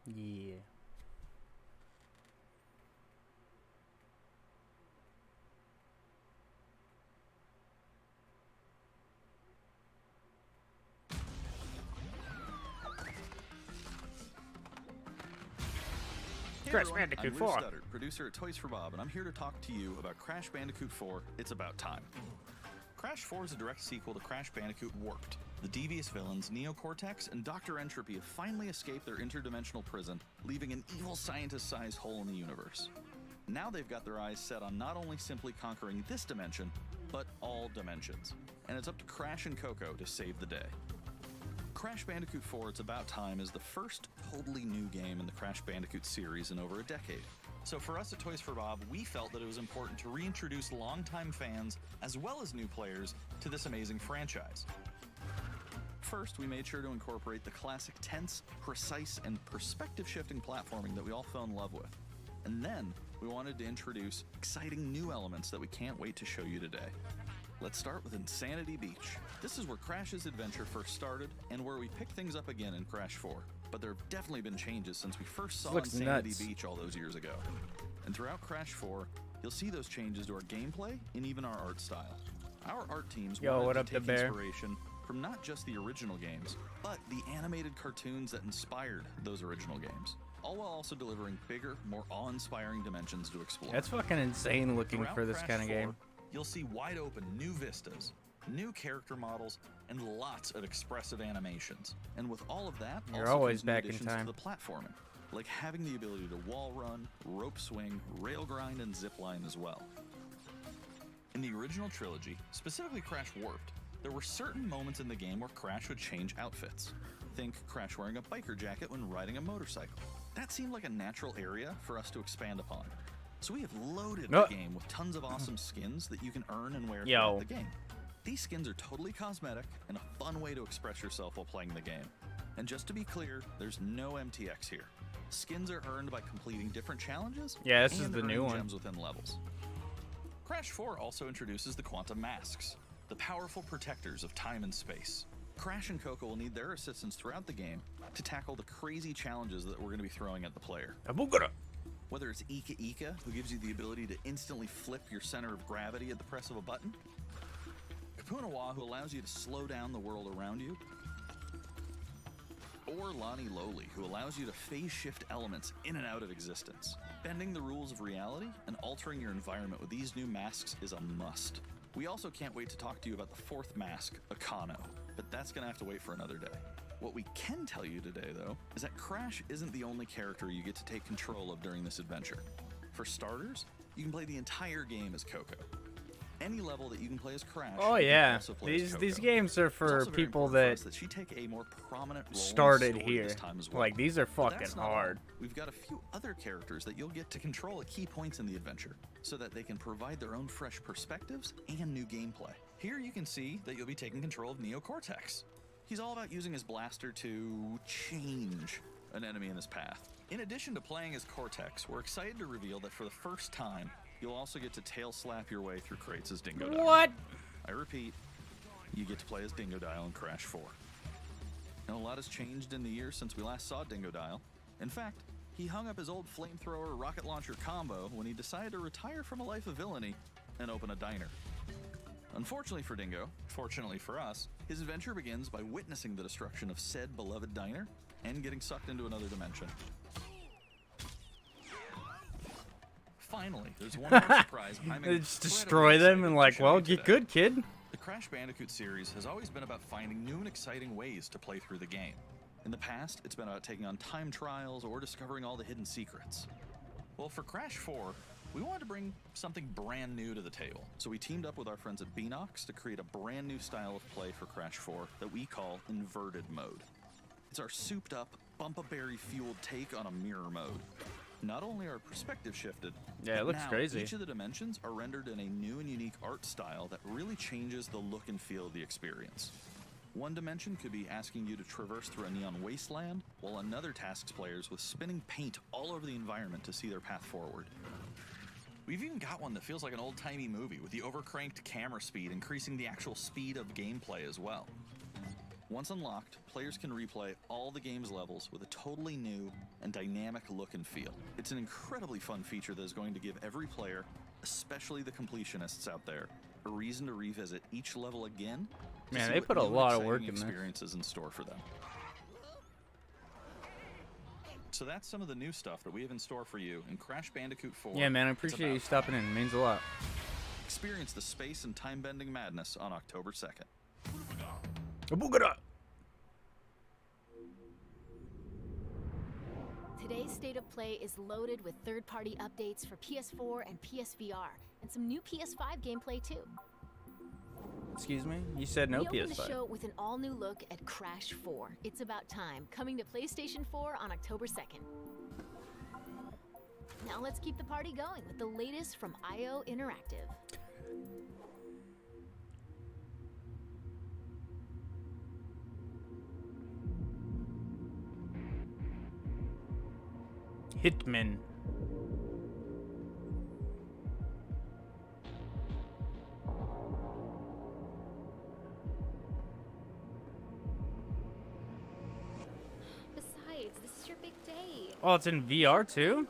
Yeah. Hey Crash everyone, Bandicoot I'm 4. Lou Studdard, producer at Toys for Bob, and I'm here to talk to you about Crash Bandicoot 4, It's About Time. Crash 4 is a direct sequel to Crash Bandicoot Warped. The devious villains, Neo Cortex and Dr. Entropy, have finally escaped their interdimensional prison, leaving an evil scientist-sized hole in the universe. Now they've got their eyes set on not only simply conquering this dimension, but all dimensions. And it's up to Crash and Coco to save the day. Crash Bandicoot 4 It's About Time is the first totally new game in the Crash Bandicoot series in over a decade. So for us at Toys for Bob, we felt that it was important to reintroduce longtime fans, as well as new players, to this amazing franchise. First, we made sure to incorporate the classic tense, precise, and perspective-shifting platforming that we all fell in love with. And then, we wanted to introduce exciting new elements that we can't wait to show you today. Let's start with Insanity Beach. This is where Crash's adventure first started, and where we pick things up again in Crash 4. But there have definitely been changes since we first saw Looks Insanity nuts. Beach all those years ago. And throughout Crash 4, you'll see those changes to our gameplay and even our art style. Our art teams Yo, wanted what to up, the take bear? inspiration from not just the original games, but the animated cartoons that inspired those original games, all while also delivering bigger, more awe-inspiring dimensions to explore. That's fucking insane looking Throughout for this Crash kind of 4, game. You'll see wide open new vistas, new character models, and lots of expressive animations. And with all of that, You're also always comes new back in additions time. to the platforming, like having the ability to wall run, rope swing, rail grind, and zip line as well. In the original trilogy, specifically Crash Warped, there were certain moments in the game where Crash would change outfits. Think Crash wearing a biker jacket when riding a motorcycle. That seemed like a natural area for us to expand upon. So we have loaded the game with tons of awesome skins that you can earn and wear throughout the game. These skins are totally cosmetic and a fun way to express yourself while playing the game. And just to be clear, there's no MTX here. Skins are earned by completing different challenges Yeah, this is and the new earning one. gems within levels. Crash 4 also introduces the Quantum Masks, the powerful protectors of time and space. Crash and Coco will need their assistance throughout the game to tackle the crazy challenges that we're going to be throwing at the player. Whether it's Ika Ika, who gives you the ability to instantly flip your center of gravity at the press of a button, Kapunawa, who allows you to slow down the world around you, or Lonnie Lowly, who allows you to phase shift elements in and out of existence. Bending the rules of reality and altering your environment with these new masks is a must. We also can't wait to talk to you about the fourth mask, Akano, but that's gonna have to wait for another day. What we can tell you today, though, is that Crash isn't the only character you get to take control of during this adventure. For starters, you can play the entire game as Coco. Any level that you can play as Crash, Oh you can yeah, also play as these Coco. games are It's for also very people important for that us that she take a more prominent role in the started story here. this time as well. Like these are But fucking that's not all. hard. We've got a few other characters that you'll get to control at key points in the adventure, so that they can provide their own fresh perspectives and new gameplay. Here you can see that you'll be taking control of Neo Cortex. He's all about using his blaster to change an enemy in his path. In addition to playing as Cortex, we're excited to reveal that for the first time, you'll also get to tail slap your way through crates as Dingodile. What? I repeat, you get to play as Dingodile in Crash 4. Now, a lot has changed in the years since we last saw Dingodile. In fact, he hung up his old flamethrower rocket launcher combo when he decided to retire from a life of villainy and open a diner. Unfortunately for Dingo, fortunately for us, his adventure begins by witnessing the destruction of said beloved diner and getting sucked into another dimension. Finally, there's one more surprise I'm They just incredibly destroy them excited and to like, show well, you get today. good, kid. The Crash Bandicoot series has always been about finding new and exciting ways to play through the game. In the past, it's been about taking on time trials or discovering all the hidden secrets. Well, for Crash 4, we wanted to bring something brand new to the table. So we teamed up with our friends at Beanox to create a brand new style of play for Crash 4 that we call Inverted Mode. It's our souped up, Bumpa-Berry fueled take on a mirror mode. Not only are perspective shifted, Yeah, it but looks now crazy. each of the dimensions are rendered in a new and unique art style that really changes the look and feel of the experience. One dimension could be asking you to traverse through a neon wasteland, while another tasks players with spinning paint all over the environment to see their path forward. We've even got one that feels like an old-timey movie, with the overcranked camera speed increasing the actual speed of gameplay as well. Once unlocked, players can replay all the game's levels with a totally new and dynamic look and feel. It's an incredibly fun feature that is going to give every player, especially the completionists out there, a reason to revisit each level again. Man, they put a lot of work in this. Experiences in store for them. So that's some of the new stuff that we have in store for you in Crash Bandicoot 4. Yeah, man, I appreciate you stopping in. It means a lot. Experience the space and time-bending madness on October 2nd. Boogada! Today's State of Play is loaded with third-party updates for PS4 and PSVR, and some new PS5 gameplay too. Excuse me? You said no PS5. We open the show with an all-new look at Crash 4. It's About Time, coming to PlayStation 4 on October 2nd. Now let's keep the party going with the latest from IO Interactive. Hitman. Besides, this is your big day. Oh, it's in VR too?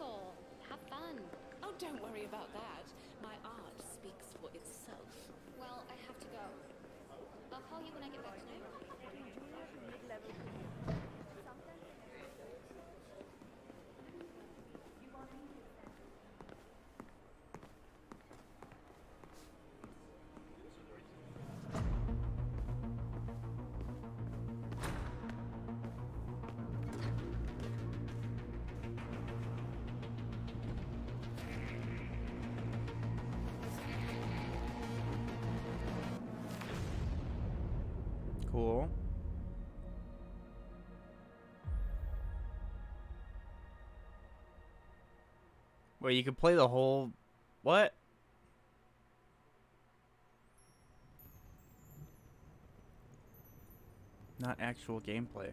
Have fun. Oh, don't worry about that. My art speaks for itself. Well, I have to go. I'll call you when I get back to New York. Cool. Wait, you could play the whole... What? Not actual gameplay.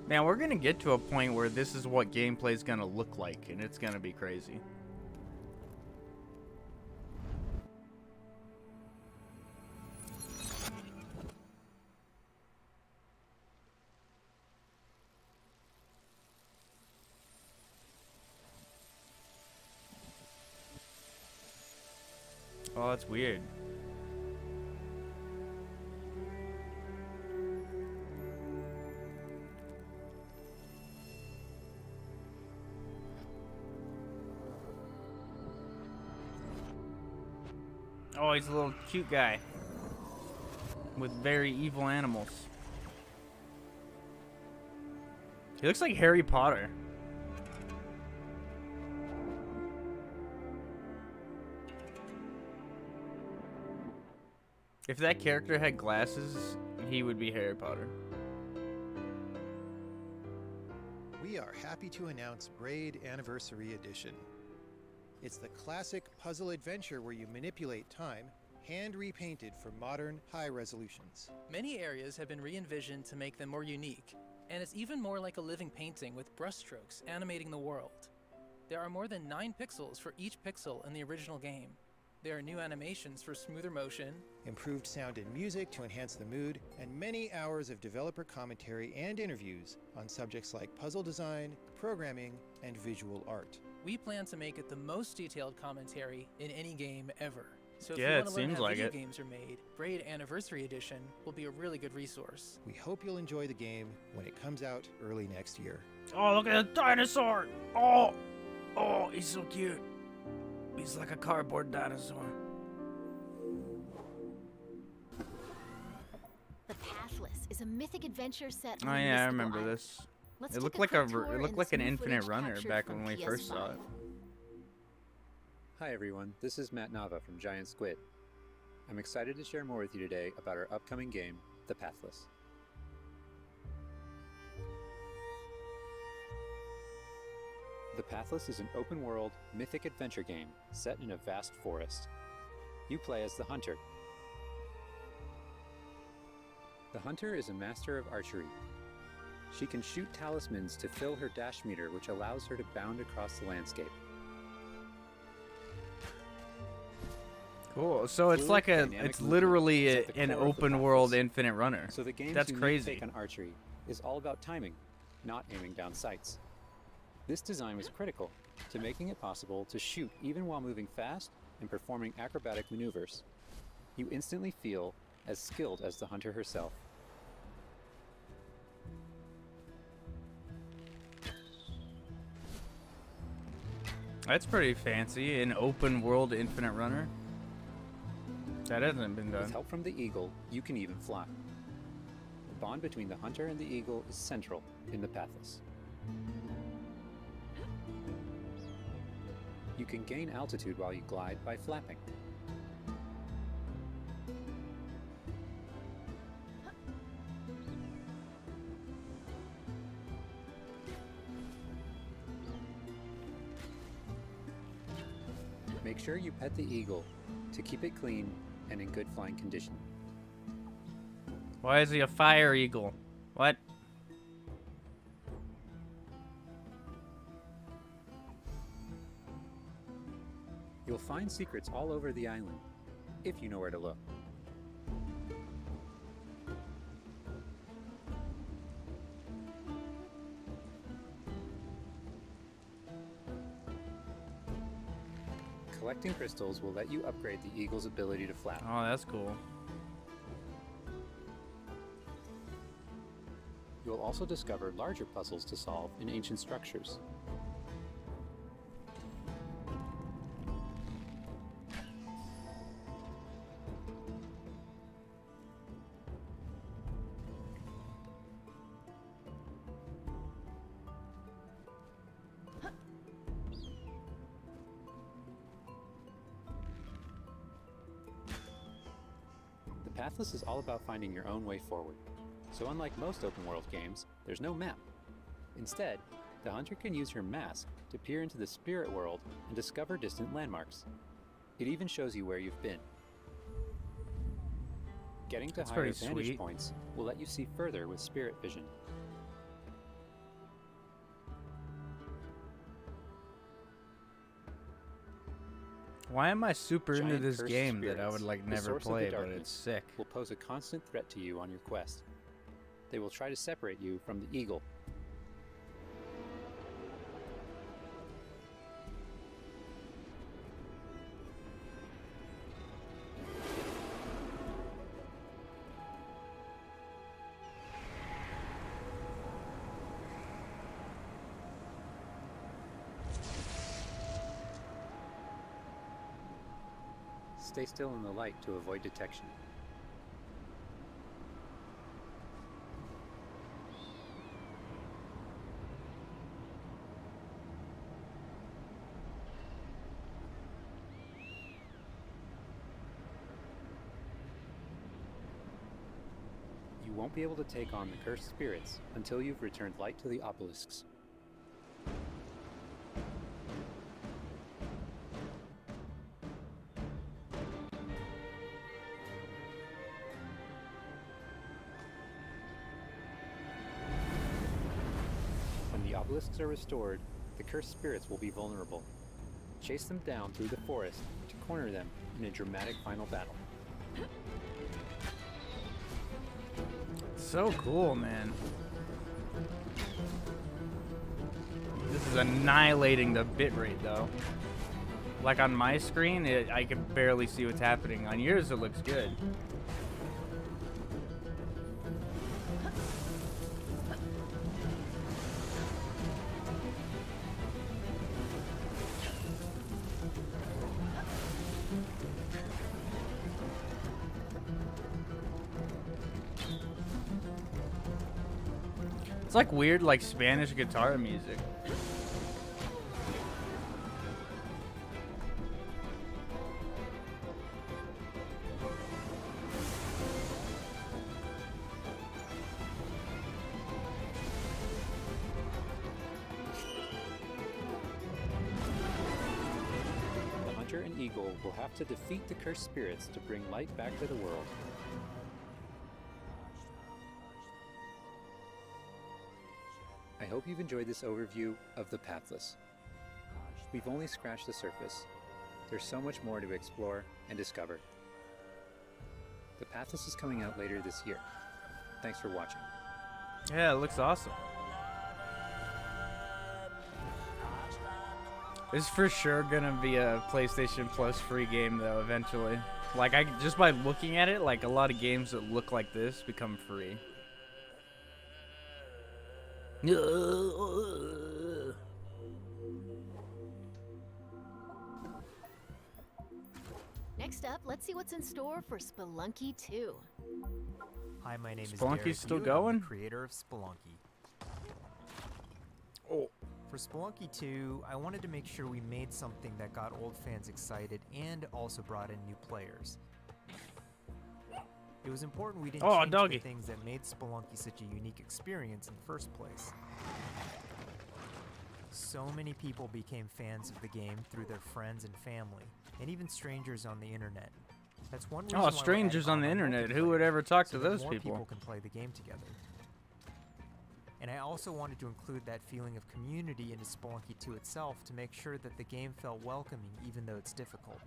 Man, we're gonna get to a point where this is what gameplay is gonna look like, and it's gonna be crazy. Oh, that's weird. Oh, he's a little cute guy with very evil animals. He looks like Harry Potter. If that character had glasses, he would be Harry Potter. We are happy to announce Braid Anniversary Edition. It's the classic puzzle adventure where you manipulate time, hand repainted for modern, high resolutions. Many areas have been re-envisioned to make them more unique, and it's even more like a living painting with brushstrokes animating the world. There are more than 9 pixels for each pixel in the original game. There are new animations for smoother motion, Improved sound and music to enhance the mood, and many hours of developer commentary and interviews on subjects like puzzle design, programming, and visual art. We plan to make it the most detailed commentary in any game ever. So if Yeah, you it want to learn seems how like video it. games are made, Braid Anniversary Edition will be a really good resource. We hope you'll enjoy the game when it comes out early next year. Oh, look at the dinosaur! Oh, oh, he's so cute. He's like a cardboard dinosaur. The Pathless is a mythic adventure set on Oh a yeah, I mystical remember island. this. Let's It take looked a like quick tour it looked in like the an smooth infinite footage runner captured back from when we first saw PS5. it. Hi everyone, this is Matt Nava from Giant Squid. I'm excited to share more with you today about our upcoming game, The Pathless. The Pathless is an open-world, mythic adventure game set in a vast forest. You play as the Hunter. The Hunter is a master of archery. She can shoot talismans to fill her dash meter, which allows her to bound across the landscape. Cool. So it's Fluid, like dynamic it's movement literally is at the an core of the open world Pathless. Infinite Runner. So the game's That's unique crazy. take on archery is all about timing, not aiming down sights. This design was critical to making it possible to shoot even while moving fast and performing acrobatic maneuvers. You instantly feel as skilled as the Hunter herself. That's pretty fancy. An open world Infinite Runner. That hasn't been With done. help from the Eagle, you can even fly. The bond between the Hunter and the Eagle is central in the Pathless. You can gain altitude while you glide by flapping. Make sure you pet the Eagle to keep it clean and in good flying condition. Why is he a fire eagle? What? You'll find secrets all over the island, if you know where to look. Collecting crystals will let you upgrade the Eagle's ability to flap. Oh, that's cool. You'll also discover larger puzzles to solve in ancient structures. The Pathless is all about finding your own way forward. So unlike most open-world games, there's no map. Instead, the Hunter can use her mask to peer into the spirit world and discover distant landmarks. It even shows you where you've been. Getting to That's higher pretty vantage sweet. points will let you see further with spirit vision. Why am I super into Giant this cursed game that I would spirits, like the never source of the play, but darkness, it's sick? will pose a constant threat to you on your quest. They will try to separate you from the Eagle. Stay still in the light to avoid detection. You won't be able to take on the cursed spirits until you've returned light to the obelisks. When the obelisks are restored, the cursed spirits will be vulnerable. Chase them down through the forest to corner them in a dramatic final battle. So cool, man. This is annihilating the bitrate, though. Like on my screen, I can barely see what's happening. On yours, it looks good. It's like weird, like Spanish guitar music. and Eagle will have to defeat the cursed spirits to bring light back to the world. I hope you've enjoyed this overview of The Pathless. We've only scratched the surface. There's so much more to explore and discover. The Pathless is coming out later this year. Thanks for watching. Yeah, it looks awesome. It's for sure gonna be a PlayStation Plus free game though, eventually. Like, just by looking at it, like a lot of games that look like this become free. Next up, let's see what's in store for Spelunky 2. Hi, my name is Spelunky's Derek still Yu, and I'm going? the creator of Spelunky. Oh. For Spelunky 2, I wanted to make sure we made something that got old fans excited and also brought in new players. It was important we didn't change the things that made Spelunky such a unique experience in the first place. So many people became fans of the game through their friends and family, and even strangers on the internet. That's one reason why we're strangers adding on the online internet. Who multiplayer, would ever talk so to that those more people? Can play the game together. And I also wanted to include that feeling of community into Spelunky 2 itself to make sure that the game felt welcoming even though it's difficult.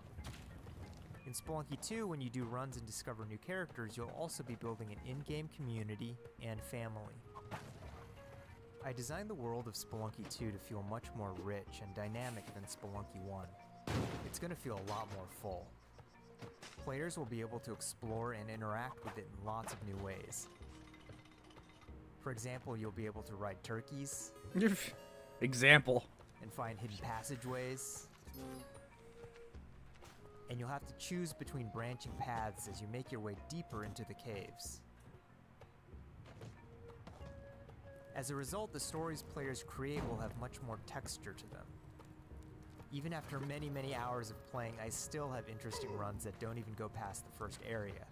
In Spelunky 2, when you do runs and discover new characters, you'll also be building an in-game community and family. I designed the world of Spelunky 2 to feel much more rich and dynamic than Spelunky 1. It's going to feel a lot more full. Players will be able to explore and interact with it in lots of new ways. For example, you'll be able to ride turkeys. Example. And find hidden passageways. And you'll have to choose between branching paths as you make your way deeper into the caves. As a result, the stories players create will have much more texture to them. Even after many, many hours of playing, I still have interesting runs that don't even go past the first area.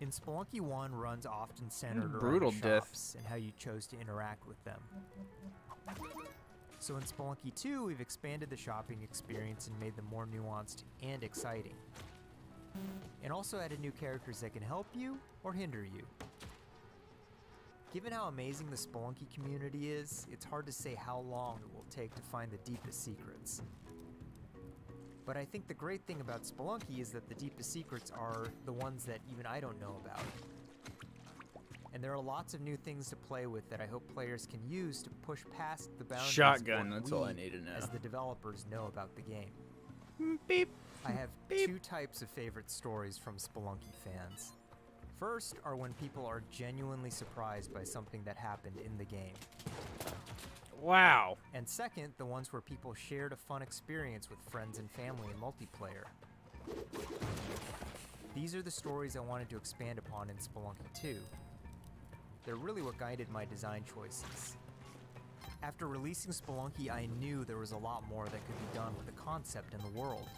In Spelunky 1, runs often centered around the shops and how you chose to interact with them. So in Spelunky 2, we've expanded the shopping experience and made them more nuanced and exciting. And also added new characters that can help you or hinder you. Given how amazing the Spelunky community is, it's hard to say how long it will take to find the deepest secrets. But I think the great thing about Spelunky is that the deepest secrets are the ones that even I don't know about. And there are lots of new things to play with that I hope players can use to push past the boundaries Shotgun, of what that's we, all I need to know. as the developers, know about the game. Beep. I have two types of favorite stories from Spelunky fans. First are when people are genuinely surprised by something that happened in the game. Wow. And second, the ones where people shared a fun experience with friends and family in multiplayer. These are the stories I wanted to expand upon in Spelunky 2. They're really what guided my design choices. After releasing Spelunky, I knew there was a lot more that could be done with the concept and the world.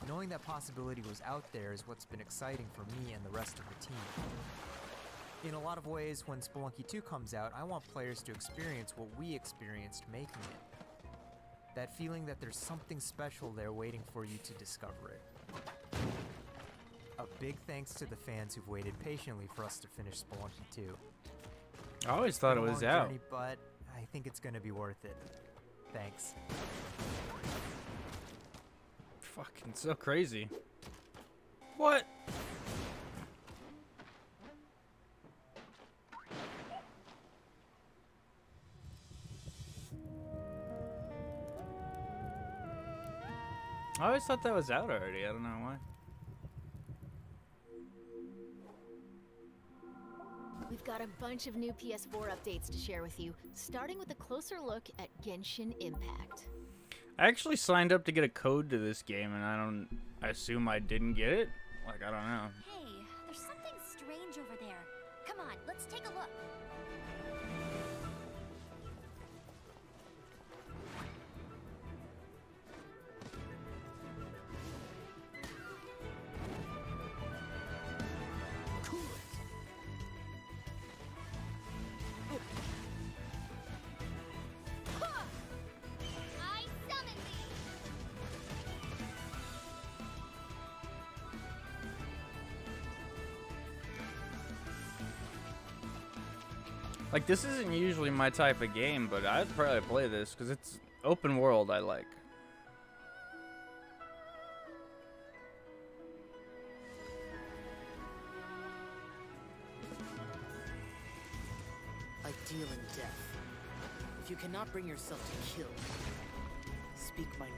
Knowing that possibility was out there is what's been exciting for me and the rest of the team. In a lot of ways, when Spelunky 2 comes out, I want players to experience what we experienced making it. That feeling that there's something special there waiting for you to discover it. A big thanks to the fans who've waited patiently for us to finish Spelunky 2. I always thought it was out. Journey, but I think it's gonna be worth it. Thanks. Fucking so crazy. What? I always thought that was out already. I don't know why. We've got a bunch of new PS4 updates to share with you, starting with a closer look at Genshin Impact. I actually signed up to get a code to this game, and I assume I didn't get it? Like, I don't know. Hey, there's something strange over there. Come on, let's take a look. I summon thee! Like, this isn't usually my type of game, but I'd probably play this because it's open world I like. I deal in death. If you cannot bring yourself to kill, speak my name.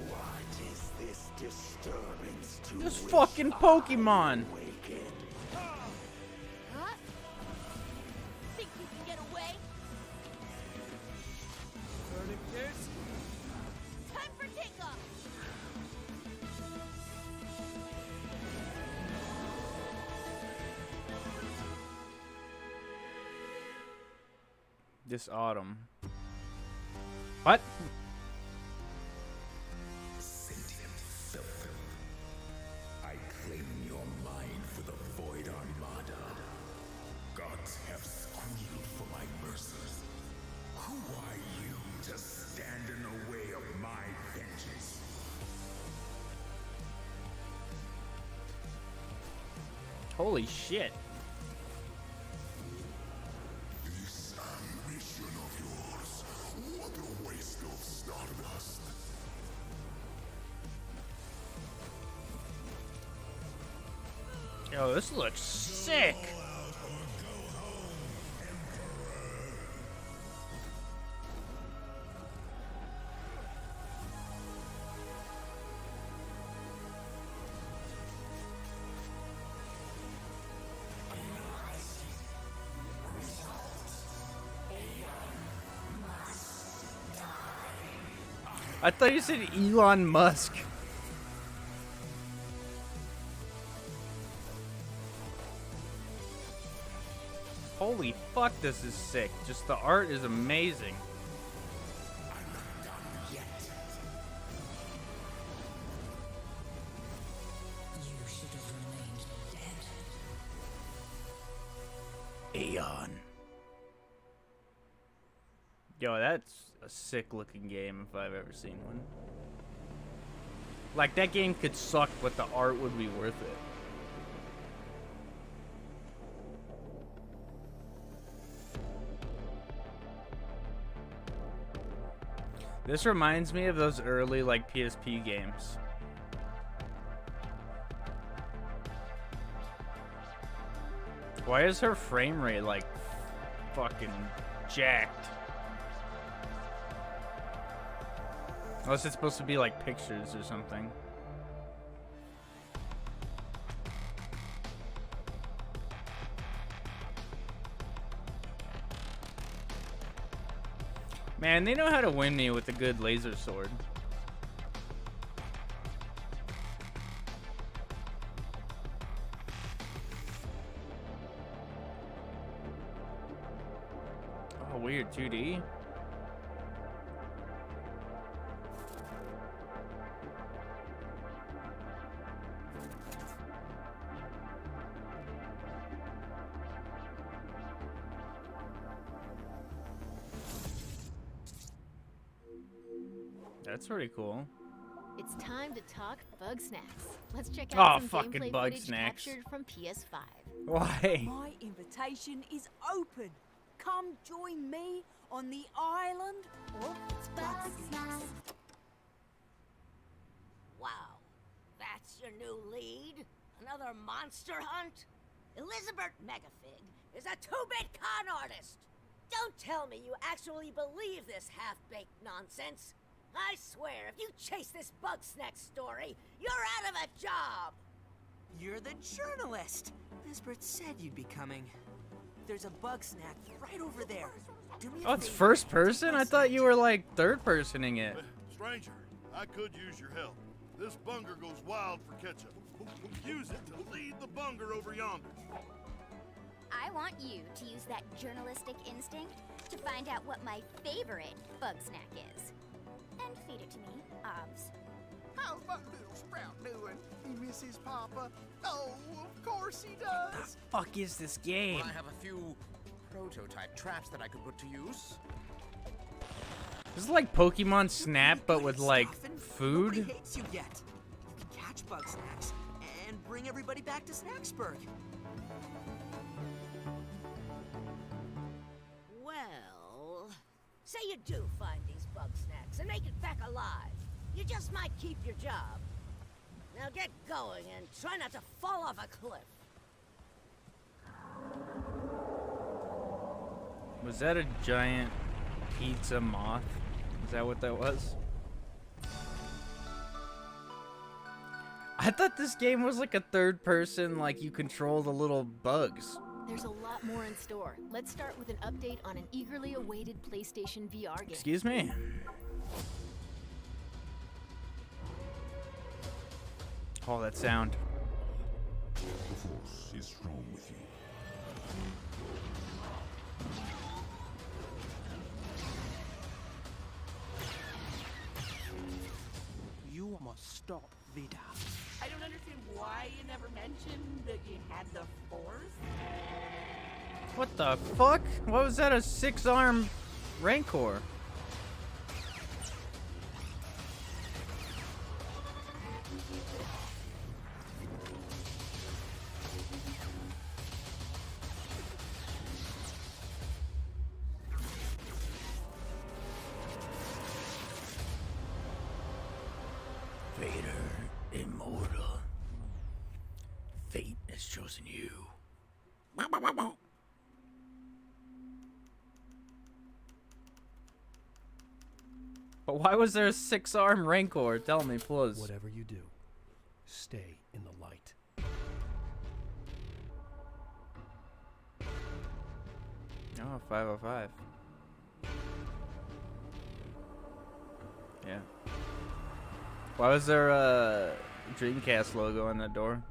What is this disturbance to This which fucking I Pokemon. awaken? Huh? Think you can get away? Time for takeoff! This autumn. What? Sentient filth. I claim your mind for the Void Armada. Gods have squealed for my mercies. Who are you to stand in the way of my vengeance? Holy shit. This ambition of yours, what a waste of stardust. Yo, this looks sick. I thought you said Elon Musk. Holy fuck, this is sick. Just the art is amazing. You should have remained dead. Aeon. Yo, that's a sick looking game if I've ever seen one. Like, that game could suck, but the art would be worth it. This reminds me of those early, like, PSP games. Why is her frame rate, like, fucking jacked? Unless it's supposed to be, like, pictures or something. Man, they know how to win me with a good laser sword. Oh, weird 2D. That's pretty cool. It's time to talk Bug Snacks. Let's check Oh, out some fucking gameplay Bug footage Snacks. captured from PS5. Why? My invitation is open. Come join me on the island of Bug Snacks. Wow, that's your new lead? Another monster hunt? Elizabeth Megafig is a two-bit con artist! Don't tell me you actually believe this half-baked nonsense! I swear, if you chase this Bug Snack story, you're out of a job! You're the journalist. Lisbeth said you'd be coming. There's a bug snack right over there. Do me a Oh, it's favor. first person? I thought you were, like, third personing it. Stranger, I could use your help. This bunger goes wild for ketchup. Use it to lead the bunger over yonder. I want you to use that journalistic instinct to find out what my favorite bug snack is. And feed it to me, Obs. How's my little sprout doing? He misses Papa? Oh, of course he does. Fuck is this game? Well, I have a few prototype traps that I could put to use. This is like Pokemon Snap, but with, like, Nobody food. hates you yet. You can catch bug snacks and bring everybody back to Snacksburg. say you do find these bug snacks and make it back alive, you just might keep your job. Now get going and try not to fall off a cliff. Was that a giant pizza moth? Is that what that was? I thought this game was like a third person, like you control the little bugs. There's a lot more in store. Let's start with an update on an eagerly awaited PlayStation VR game. Excuse me? Oh, that sound. The Force is strong with you. You must stop Vida. I don't understand why you never mentioned that you had the Force. What the fuck? What was that, a 6-arm Rancor? Vader, immortal. Fate has chosen you. But why was there a 6-arm Rancor? Tell me, please. Whatever you do, stay in the light. Oh, 505. Yeah. Why was there a Dreamcast logo on that door?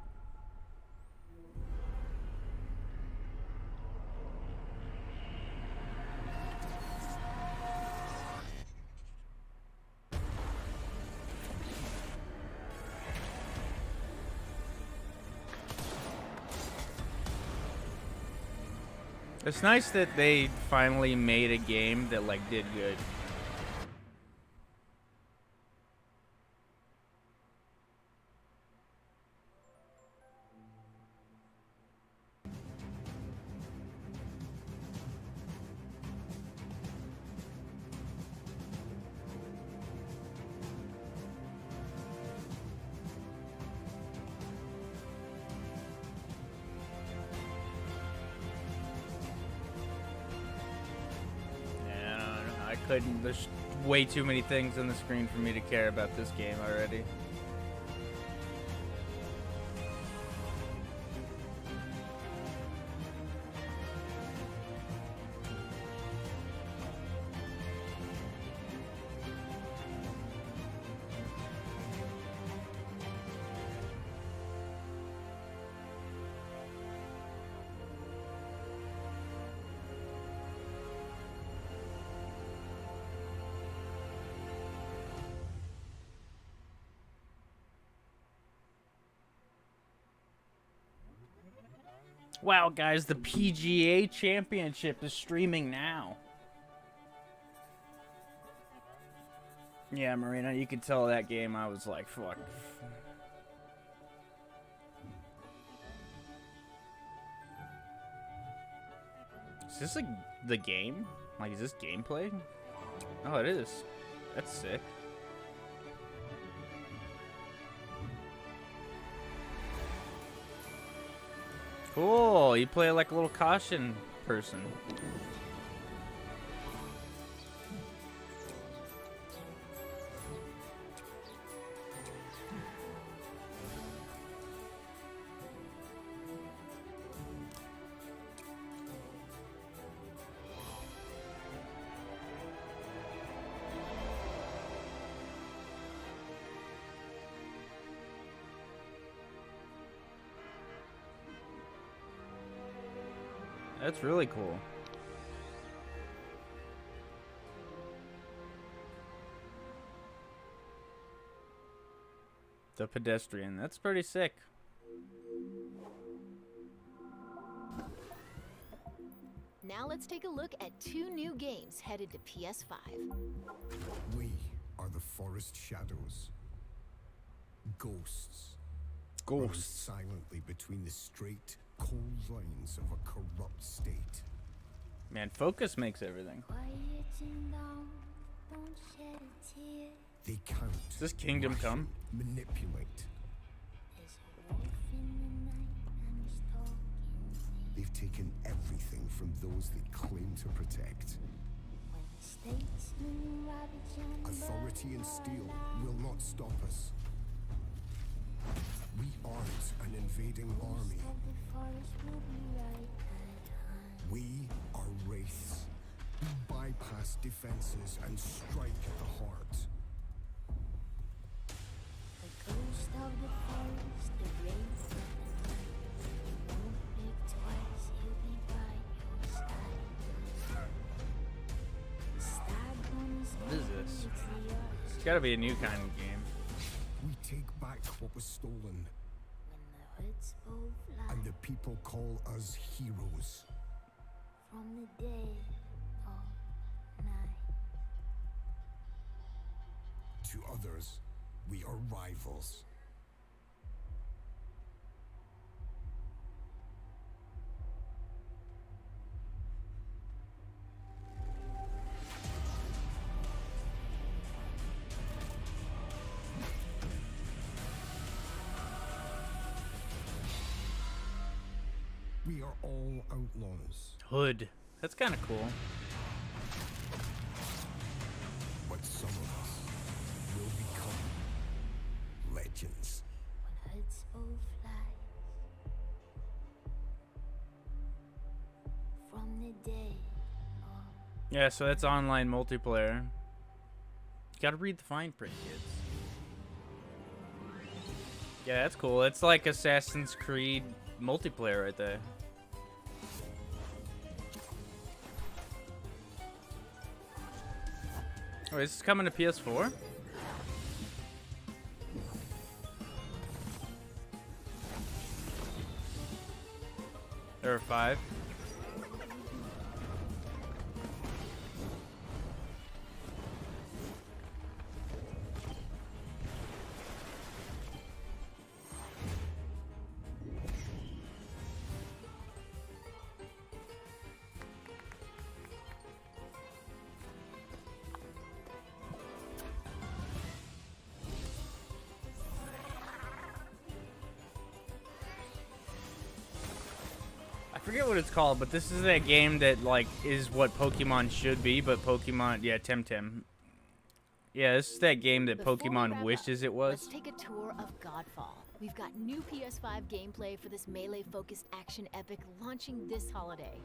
It's nice that they finally made a game that like did good. There's way too many things on the screen for me to care about this game already. Wow, guys, the PGA Championship is streaming now. Yeah, Marina, you could tell that game I was like, fuck. Is this like the game? Like, is this gameplay? Oh, it is. That's sick. Cool, you play like a little caution person. That's really cool. The pedestrian. That's pretty sick. Now let's take a look at 2 new games headed to PS5. We are the Forest Shadows. Ghosts. Running silently between the straight, cold lines of a corrupt state. Man, focus makes everything. They count. Does this Kingdom Come? Manipulate. They've taken everything from those they claim to protect. Authority and steel will not stop us. We aren't an invading army. We are wraiths. We bypass defenses and strike at the heart. What is this? It's gotta be a new kind of game. We take back what was stolen. And the people call us heroes. From the day of night. To others, we are rivals. We are all outlaws. Hood. That's kind of cool. But some of us will become legends. When hoods all fly. From the day. Yeah, so that's online multiplayer. You gotta read the fine print, kids. Yeah, that's cool. It's like Assassin's Creed multiplayer right there. Oh, is this coming to PS4? Or 5? I forget what it's called, but this is that game that like is what Pokemon should be, but Pokemon, yeah, Temtem. Yeah, this is that game that Before we Pokemon wrap wishes up, it was. Let's take a tour of Godfall. We've got new PS5 gameplay for this melee-focused action epic launching this holiday.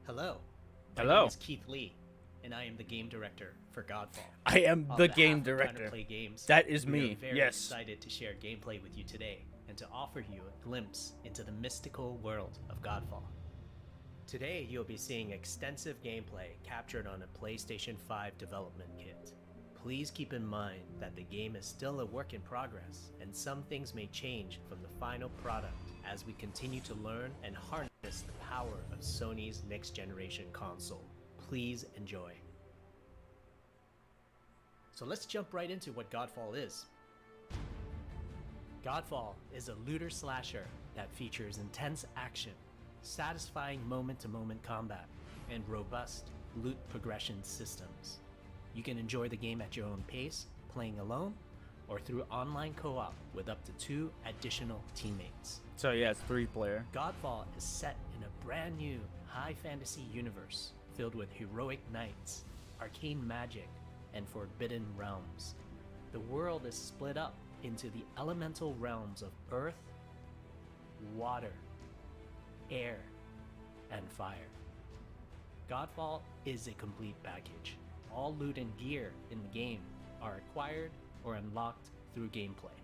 Hello. Hello. My name is Keith Lee, and I am the game director for Godfall. I am On the behalf game of Time to director. Play Games, That is we me, are very yes. excited to share gameplay with you today and to offer you a glimpse into the mystical world of Godfall. Today, you'll be seeing extensive gameplay captured on a PlayStation 5 development kit. Please keep in mind that the game is still a work in progress, and some things may change from the final product as we continue to learn and harness the power of Sony's next-generation console. Please enjoy. So let's jump right into what Godfall is. Godfall is a looter slasher that features intense action, satisfying moment-to-moment combat, and robust loot progression systems. You can enjoy the game at your own pace, playing alone, or through online co-op with up to 2 additional teammates. So yeah, it's 3-player. Godfall is set in a brand new high fantasy universe filled with heroic knights, arcane magic, and forbidden realms. The world is split up into the elemental realms of earth, water, air, and fire. Godfall is a complete package. All loot and gear in the game are acquired or unlocked through gameplay.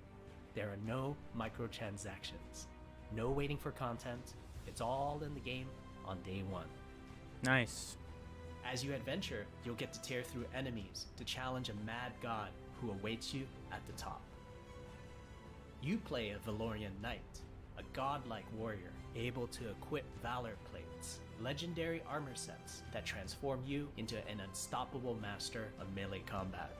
There are no microtransactions, no waiting for content. It's all in the game on day one. Nice. As you adventure, you'll get to tear through enemies to challenge a mad god who awaits you at the top. You play a Valorian knight, a godlike warrior able to equip Valor Plates, legendary armor sets that transform you into an unstoppable master of melee combat.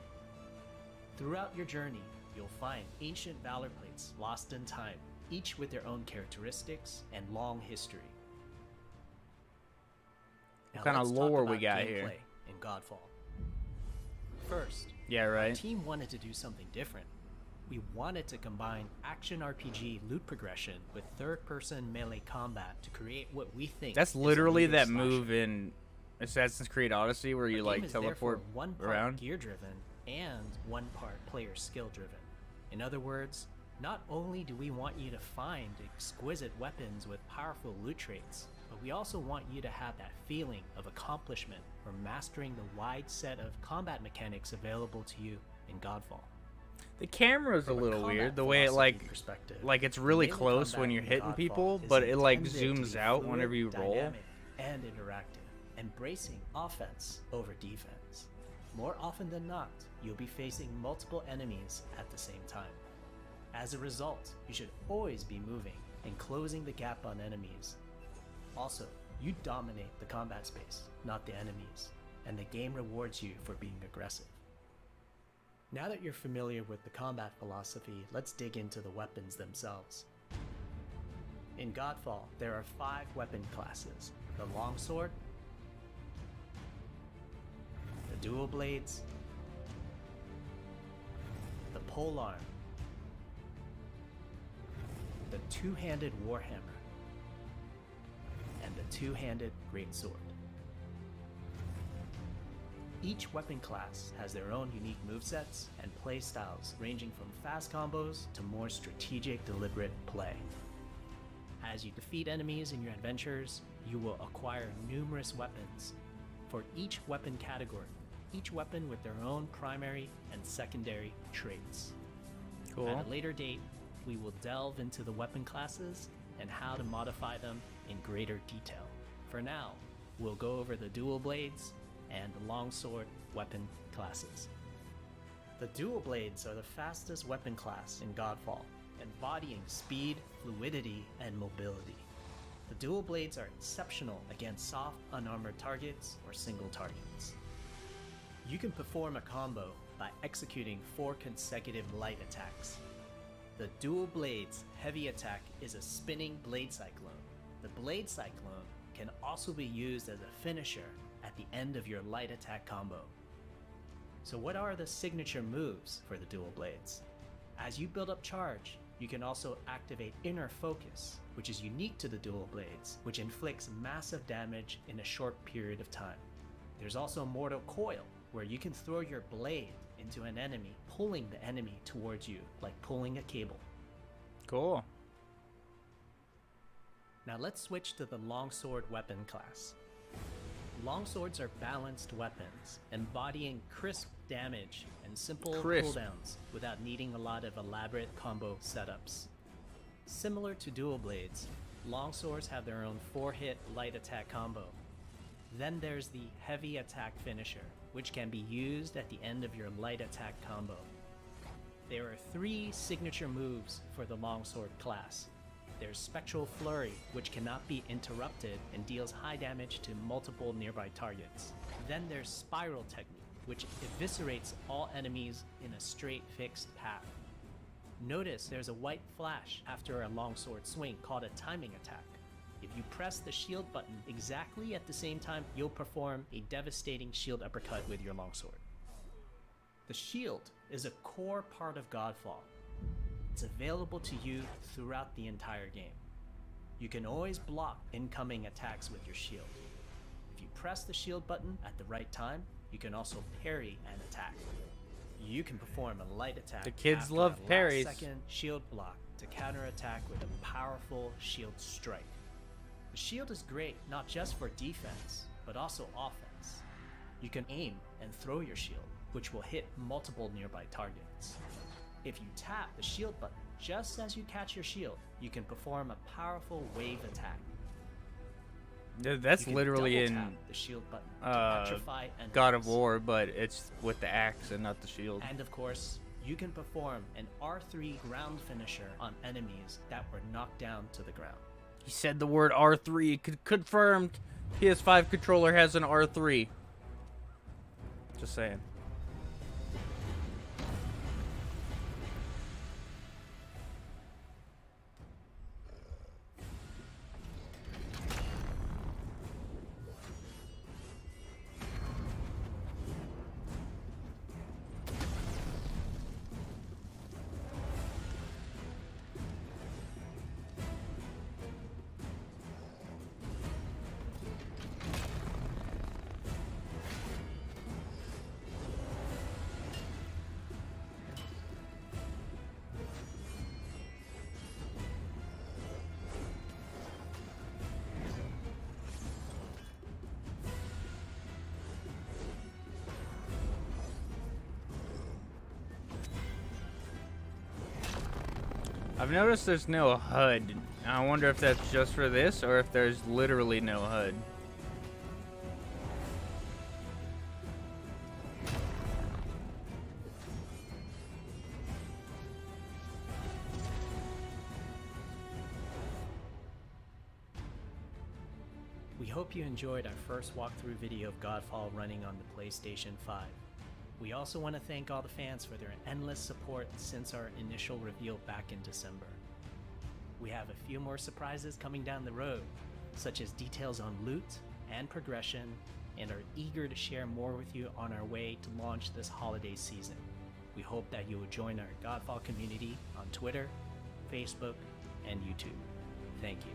Throughout your journey, you'll find ancient Valor Plates lost in time, each with their own characteristics and long history. What kind of let's talk lore we about got gameplay here? in Godfall. First, Yeah, our right. team wanted to do something different. We wanted to combine action RPG loot progression with third-person melee combat to create what we think That's is a literally looter that slasher. move in Assassin's Creed Odyssey where you The like game is therefore teleport one part around. gear-driven and one part player skill-driven. In other words, not only do we want you to find exquisite weapons with powerful loot traits, but we also want you to have that feeling of accomplishment or mastering the wide set of combat mechanics available to you in Godfall. The camera's a From a little combat weird. The way it philosophy perspective, like it's really melee close combat when you're in hitting Godfall people, is but it like intended to zooms be out fluid, whenever you roll. dynamic, and interactive, embracing offense over defense. More often than not, you'll be facing multiple enemies at the same time. As a result, you should always be moving and closing the gap on enemies. Also, you dominate the combat space, not the enemies, and the game rewards you for being aggressive. Now that you're familiar with the combat philosophy, let's dig into the weapons themselves. In Godfall, there are 5 weapon classes: the longsword, the dual blades, the polearm, the two-handed warhammer, and the two-handed greatsword. Each weapon class has their own unique movesets and playstyles, ranging from fast combos to more strategic, deliberate play. As you defeat enemies in your adventures, you will acquire numerous weapons for each weapon category, each weapon with their own primary and secondary traits. Cool. At a later date, we will delve into the weapon classes and how to modify them in greater detail. For now, we'll go over the dual blades and the longsword weapon classes. The dual blades are the fastest weapon class in Godfall, embodying speed, fluidity, and mobility. The dual blades are exceptional against soft, unarmored targets or single targets. You can perform a combo by executing 4 consecutive light attacks. The dual blades heavy attack is a spinning blade cyclone. The blade cyclone can also be used as a finisher at the end of your light attack combo. So what are the signature moves for the dual blades? As you build up charge, you can also activate Inner Focus, which is unique to the dual blades, which inflicts massive damage in a short period of time. There's also Mortal Coil, where you can throw your blade into an enemy, pulling the enemy towards you like pulling a cable. Cool. Now let's switch to the longsword weapon class. Longswords are balanced weapons, embodying crisp damage and simple Crisp. cooldowns without needing a lot of elaborate combo setups. Similar to dual blades, longswords have their own 4-hit light attack combo. Then there's the heavy attack finisher, which can be used at the end of your light attack combo. There are 3 signature moves for the longsword class. There's Spectral Flurry, which cannot be interrupted and deals high damage to multiple nearby targets. Then there's Spiral Technique, which eviscerates all enemies in a straight fixed path. Notice there's a white flash after a longsword swing called a timing attack. If you press the shield button exactly at the same time, you'll perform a devastating shield uppercut with your longsword. The shield is a core part of Godfall. It's available to you throughout the entire game. You can always block incoming attacks with your shield. If you press the shield button at the right time, you can also parry an attack. You can perform a light attack. The kids after love a parries. last-second shield block to counterattack with a powerful shield strike. The shield is great not just for defense, but also offense. You can aim and throw your shield, which will hit multiple nearby targets. If you tap the shield button just as you catch your shield, you can perform a powerful wave attack. That's You can literally double in tap the shield button to petrify enemies. God of War, but it's with the axe and not the shield. And of course, you can perform an R3 ground finisher on enemies that were knocked down to the ground. He said the word R3. Confirmed. PS5 controller has an R3. Just saying. I've noticed there's no HUD. I wonder if that's just for this or if there's literally no HUD. We hope you enjoyed our first walkthrough video of Godfall running on the PlayStation 5. We also want to thank all the fans for their endless support since our initial reveal back in December. We have a few more surprises coming down the road, such as details on loot and progression, and are eager to share more with you on our way to launch this holiday season. We hope that you will join our Godfall community on Twitter, Facebook, and YouTube. Thank you.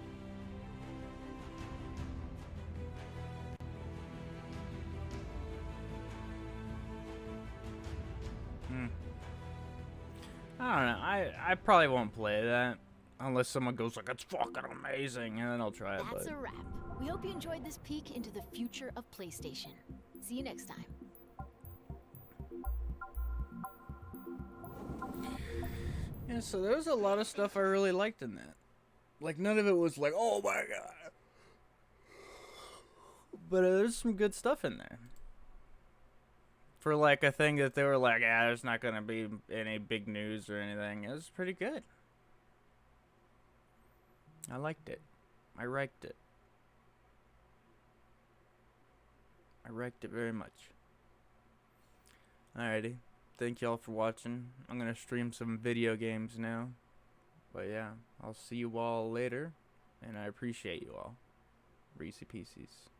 I don't know. I probably won't play that unless someone goes like, it's fucking amazing, and then I'll try it. That's But a wrap. We hope you enjoyed this peek into the future of PlayStation. See you next time. yeah, so there's a lot of stuff I really liked in that. Like none of it was like, oh my god. But there's some good stuff in there. For like a thing that they were like, there's not gonna be any big news or anything. It was pretty good. I liked it. I liked it. I liked it very much. Alrighty. Thank y'all for watching. I'm gonna stream some video games now. But yeah, I'll see you all later. And I appreciate you all. Reese Pieces.